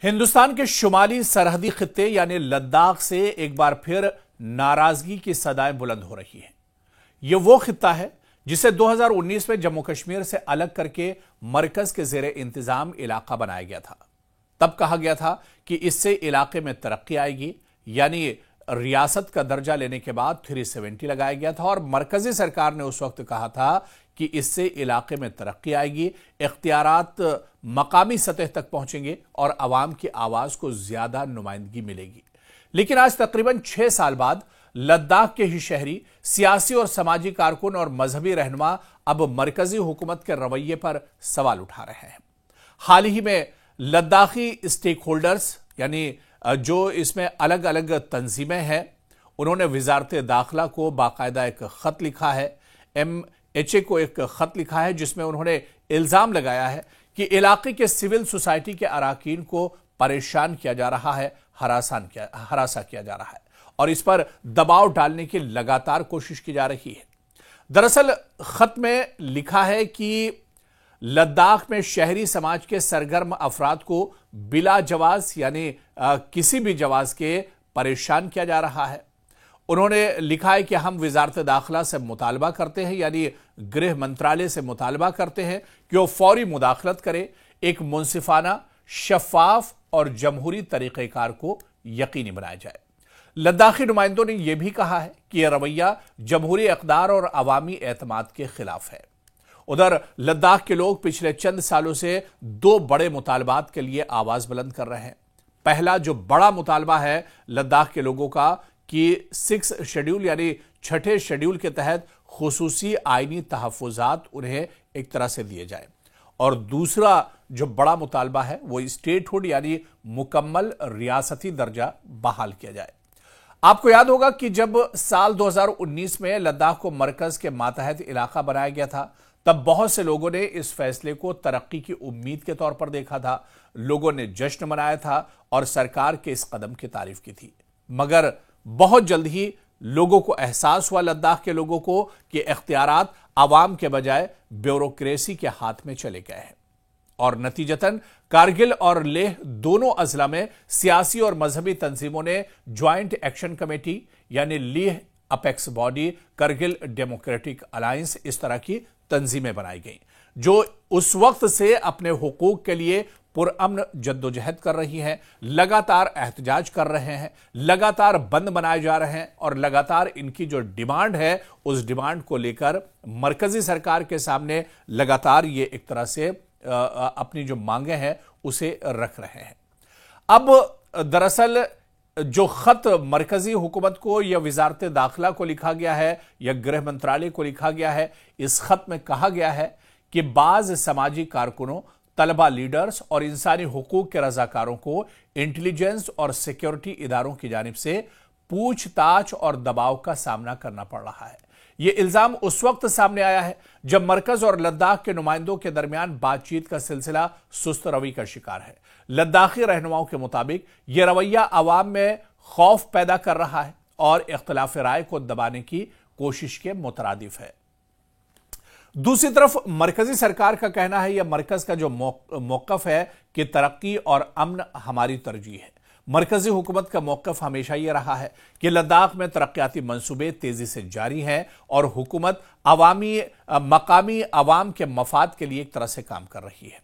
हिंदुस्तान के शुमाली सरहदी खित्ते यानी लद्दाख से एक बार फिर नाराजगी की सदाएं बुलंद हो रही हैं। यह वो खित्ता है जिसे 2019 में जम्मू कश्मीर से अलग करके मरकज के जेरे इंतजाम इलाका बनाया गया था। तब कहा गया था कि इससे इलाके में तरक्की आएगी, यानी रियासत का दर्जा लेने के बाद 370 लगाया गया था और मरकजी सरकार ने उस वक्त कहा था कि इससे इलाके में तरक्की आएगी, इख्तियारात मकामी सतह तक पहुंचेंगे और अवाम की आवाज को ज्यादा नुमाइंदगी मिलेगी। लेकिन आज तकरीबन 6 साल बाद लद्दाख के ही शहरी, सियासी और समाजी कारकुन और मजहबी रहनुमा अब मरकजी हुकूमत के रवैये पर सवाल उठा रहे हैं। हाल ही में लद्दाखी स्टेक होल्डर्स यानी जो इसमें अलग अलग तंजीमें हैं, उन्होंने वजारत दाखिला को बाकायदा एक खत लिखा है, MHA को एक खत लिखा है जिसमें उन्होंने इल्जाम लगाया है कि इलाके के सिविल सोसाइटी के अराकीन को परेशान किया जा रहा है, हरासा किया जा रहा है और इस पर दबाव डालने की लगातार कोशिश की जा रही है। दरअसल खत में लिखा है कि लद्दाख में शहरी समाज के सरगर्म अफराद को बिला जवाज यानी किसी भी जवाज के परेशान किया जा रहा है। उन्होंने लिखा है कि हम वजारत दाखिला से मुतालबा करते हैं, यानी गृह मंत्रालय से मुतालबा करते हैं कि वो फौरी मुदाखलत करे, एक मुंसिफाना, शफाफ और जमहूरी तरीक़ेकार को यकीनी बनाया जाए। लद्दाखी नुमाइंदों ने यह भी कहा है कि यह रवैया जमहूरी इक़दार और अवामी एतमाद के खिलाफ है। उधर लद्दाख के लोग पिछले चंद सालों से 2 बड़े मुतालबात के लिए आवाज बुलंद कर रहे हैं। पहला जो बड़ा मुतालबा है लद्दाख के लोगों का कि 6 शेड्यूल यानी 6ठे शेड्यूल के तहत खुसूसी आईनी तहफ़्फ़ुज़ात उन्हें एक तरह से दिए जाए, और दूसरा जो बड़ा मुतालबा है वो स्टेटहुड यानी मुकम्मल रियासती दर्जा बहाल किया जाए। आपको याद होगा कि जब साल 2019 में लद्दाख को मरकज के मातहत इलाका बनाया गया था, तब बहुत से लोगों ने इस फैसले को तरक्की की उम्मीद के तौर पर देखा था। लोगों ने जश्न मनाया था और सरकार के इस कदम की तारीफ की थी, मगर बहुत जल्द ही लोगों को एहसास हुआ, लद्दाख के लोगों को, कि इख्तियारात आवाम के बजाय ब्यूरोक्रेसी के हाथ में चले गए हैं और नतीजतन कारगिल और लेह दोनों अजला में सियासी और मजहबी तंजीमों ने ज्वाइंट एक्शन कमेटी यानी Leh apex body, Kargil democratic alliance, इस तरह की तंजीमें बनाई गई जो उस वक्त से अपने हुकूक के लिए पुरअमन जद्दोजहद कर रही हैं, लगातार एहतजाज कर रहे हैं, लगातार बंद बनाए जा रहे हैं और लगातार इनकी जो डिमांड है उस डिमांड को लेकर मरकजी सरकार के सामने लगातार ये एक तरह से अपनी जो मांगे हैं उसे रख रहे हैं। अब दरअसल जो खत मरकजी हुकूमत को या वजारत दाखिला को लिखा गया है या गृह मंत्रालय को लिखा गया है, इस खत में कहा गया है कि बाज समाजी कारकुनों, तलबा लीडर्स और इंसानी हुकूक के रजाकारों को इंटेलिजेंस और सिक्योरिटी इदारों की जानिब से पूछताछ और दबाव का सामना करना पड़ रहा है। यह इल्जाम उस वक्त सामने आया है जब मरकज और लद्दाख के नुमाइंदों के दरमियान बातचीत का सिलसिला सुस्त रवि का शिकार है। लद्दाखी रहनुमाओं के मुताबिक यह रवैया अवाम में खौफ पैदा कर रहा है और इख्तिलाफ राय को दबाने की कोशिश के मुतरादिफ है। दूसरी तरफ मरकजी सरकार का कहना है, यह मरकज का जो मौकफ है कि तरक्की और अमन हमारी तरजीह है। मरकजी हुकूमत का मौकफ हमेशा यह रहा है कि लद्दाख में तरक्याती मंसूबे तेजी से जारी हैं और हुकूमत मकामी अवाम के मफाद के लिए एक तरह से काम कर रही है।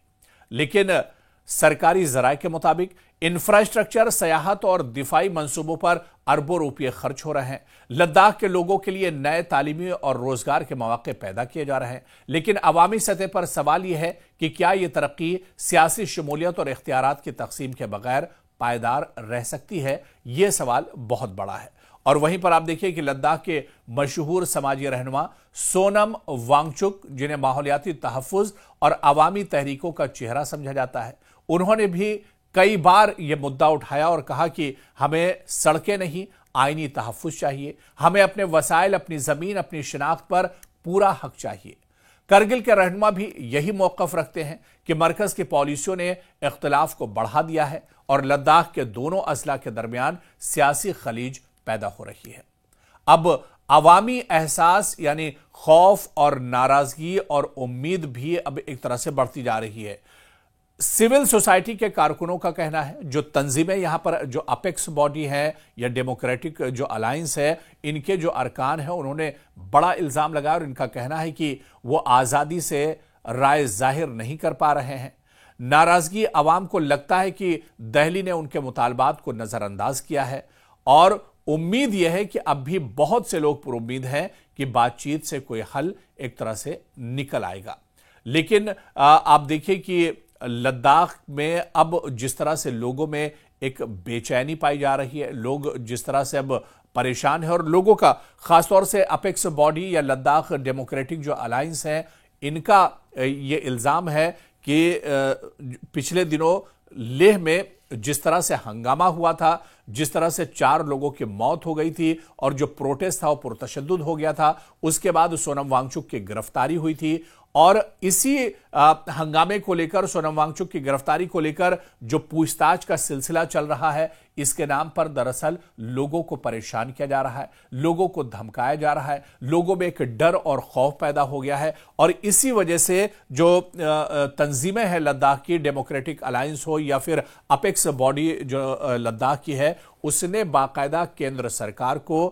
लेकिन सरकारी जराये के मुताबिक इंफ्रास्ट्रक्चर, सयाहत और दिफाई मंसूबों पर अरबों रुपये खर्च हो रहे हैं। लद्दाख के लोगों के लिए नए तालीमी और रोजगार के मौके पैदा किए जा रहे हैं, लेकिन अवामी सतह पर सवाल यह है कि क्या यह तरक्की सियासी शमूलियत और इख्तियारात की तकसीम के बगैर पायदार रह सकती है? यह सवाल बहुत बड़ा है। और वहीं पर आप देखिए कि लद्दाख के मशहूर समाजी रहनुमा सोनम वांगचुक, जिन्हें माहौलियाती तहफ़्फ़ुज़ और अवामी तहरीकों का चेहरा समझा जाता है, उन्होंने भी कई बार यह मुद्दा उठाया और कहा कि हमें सड़कें नहीं, आईनी तहफ़्फ़ुज़ चाहिए, हमें अपने वसाइल, अपनी ज़मीन, अपनी शिनाख्त पर पूरा हक चाहिए। करगिल के रहनुमा भी यही मौक़िफ़ रखते हैं कि मरकज़ की पॉलिसियों ने इख्तिलाफ को बढ़ा दिया है और लद्दाख के दोनों अजला के दरमियान सियासी खलीज पैदा हो रही है। अब अवामी एहसास यानी खौफ और नाराजगी और उम्मीद भी अब एक तरह से बढ़ती जा रही है। सिविल सोसाइटी के कारकुनों का कहना है, जो तंजीमें यहां पर जो अपेक्स बॉडी है या डेमोक्रेटिक जो अलायंस है, इनके जो अरकान हैं, उन्होंने बड़ा इल्जाम लगाया और इनका कहना है कि वो आजादी से राय जाहिर नहीं कर पा रहे हैं। नाराजगी अवाम को लगता है कि दिल्ली ने उनके मुतालबात को नजरअंदाज किया है और उम्मीद यह है कि अब भी बहुत से लोग पुरुम्मीद हैं कि बातचीत से कोई हल एक तरह से निकल आएगा। लेकिन आप देखिए कि लद्दाख में अब जिस तरह से लोगों में एक बेचैनी पाई जा रही है, लोग जिस तरह से अब परेशान है और लोगों का खासतौर से अपेक्स बॉडी या लद्दाख डेमोक्रेटिक जो अलायंस है, इनका ये इल्जाम है कि पिछले दिनों लेह में जिस तरह से हंगामा हुआ था, जिस तरह से 4 लोगों की मौत हो गई थी और जो प्रोटेस्ट था वो पुरतशद्दुद हो गया था, उसके बाद सोनम वांगचुक की गिरफ्तारी हुई थी और इसी हंगामे को लेकर, सोनम वांगचुक की गिरफ्तारी को लेकर जो पूछताछ का सिलसिला चल रहा है, इसके नाम पर दरअसल लोगों को परेशान किया जा रहा है, लोगों को धमकाया जा रहा है, लोगों में एक डर और खौफ पैदा हो गया है और इसी वजह से जो तंजीमें हैं लद्दाख की, डेमोक्रेटिक अलायंस हो या फिर अपेक्स बॉडी जो लद्दाख की है, उसने बाकायदा केंद्र सरकार को,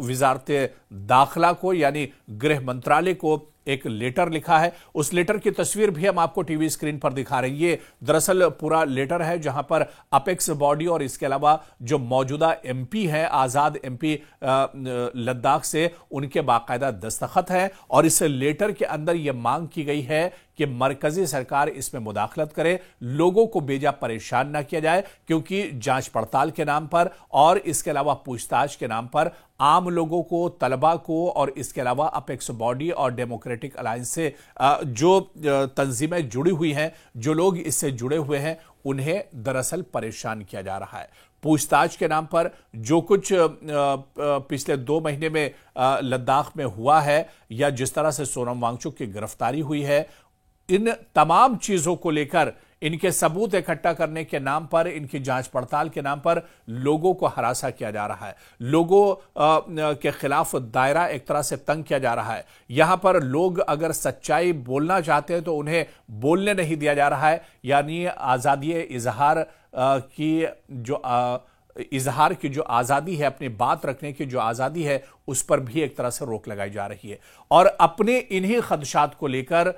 वजारत दाखिला को यानी गृह मंत्रालय को एक लेटर लिखा है। उस लेटर की तस्वीर भी हम आपको टीवी स्क्रीन पर दिखा रहे हैं। ये दरअसल पूरा लेटर है जहां पर अपेक्स बॉडी और इसके अलावा जो मौजूदा एमपी हैं, आजाद एमपी लद्दाख से, उनके बाकायदा दस्तखत हैं और इस लेटर के अंदर यह मांग की गई है कि मरकजी सरकार इसमें मुदाखलत करे, लोगों को बेजा परेशान ना किया जाए, क्योंकि जांच पड़ताल के नाम पर और इसके अलावा पूछताछ के नाम पर आम लोगों को, तलबा को और इसके अलावा अपेक्स बॉडी और डेमोक्रेटिक अलायंस से जो तंजीमें जुड़ी हुई हैं, जो लोग इससे जुड़े हुए हैं, उन्हें दरअसल परेशान किया जा रहा है। पूछताछ के नाम पर जो कुछ पिछले 2 महीने में लद्दाख में हुआ है या जिस तरह से सोनम वांगचुक की गिरफ्तारी हुई है, इन तमाम चीजों को लेकर, इनके सबूत इकट्ठा करने के नाम पर, इनकी जांच पड़ताल के नाम पर लोगों को हरासा किया जा रहा है, लोगों के खिलाफ दायरा एक तरह से तंग किया जा रहा है। यहां पर लोग अगर सच्चाई बोलना चाहते हैं तो उन्हें बोलने नहीं दिया जा रहा है, यानी आजादी इजहार इजहार की जो आज़ादी है, अपनी बात रखने की जो आज़ादी है, उस पर भी एक तरह से रोक लगाई जा रही है। और अपने इन्हीं खदशात को लेकर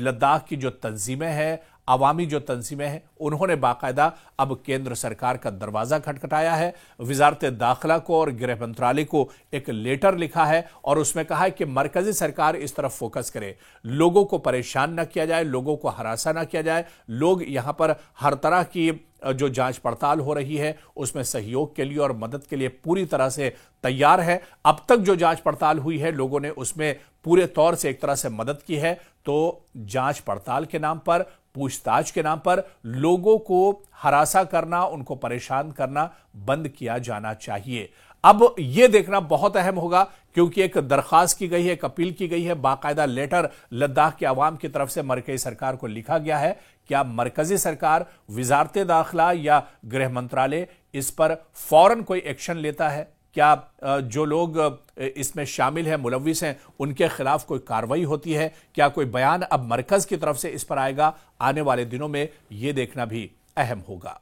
लद्दाख की जो तंजीमें हैं, अवामी जो तंजीमें हैं, उन्होंने बाकायदा अब केंद्र सरकार का दरवाजा खटखटाया है। वजारत दाखिला को और गृह मंत्रालय को एक लेटर लिखा है और उसमें कहा है कि मरकजी सरकार इस तरफ फोकस करे, लोगों को परेशान न किया जाए, लोगों को हरासा न किया जाए। लोग यहां पर हर तरह की जो जांच पड़ताल हो रही है उसमें सहयोग के लिए और मदद के लिए पूरी तरह से तैयार है। अब तक जो जांच पड़ताल हुई है, लोगों ने उसमें पूरे तौर से एक तरह से मदद की है। तो जांच पड़ताल के नाम पर, पूछताछ के नाम पर लोगों को हरासा करना, उनको परेशान करना बंद किया जाना चाहिए। अब यह देखना बहुत अहम होगा, क्योंकि एक दरखास्त की गई है, एक अपील की गई है, बाकायदा लेटर लद्दाख के अवाम की तरफ से मरकजी सरकार को लिखा गया है। क्या मरकजी सरकार, वजारत दाखिला या गृह मंत्रालय इस पर फौरन कोई एक्शन लेता है? क्या जो लोग इसमें शामिल हैं, मुलव्विस हैं, उनके खिलाफ कोई कार्रवाई होती है? क्या कोई बयान अब मरकज की तरफ से इस पर आएगा? आने वाले दिनों में यह देखना भी अहम होगा।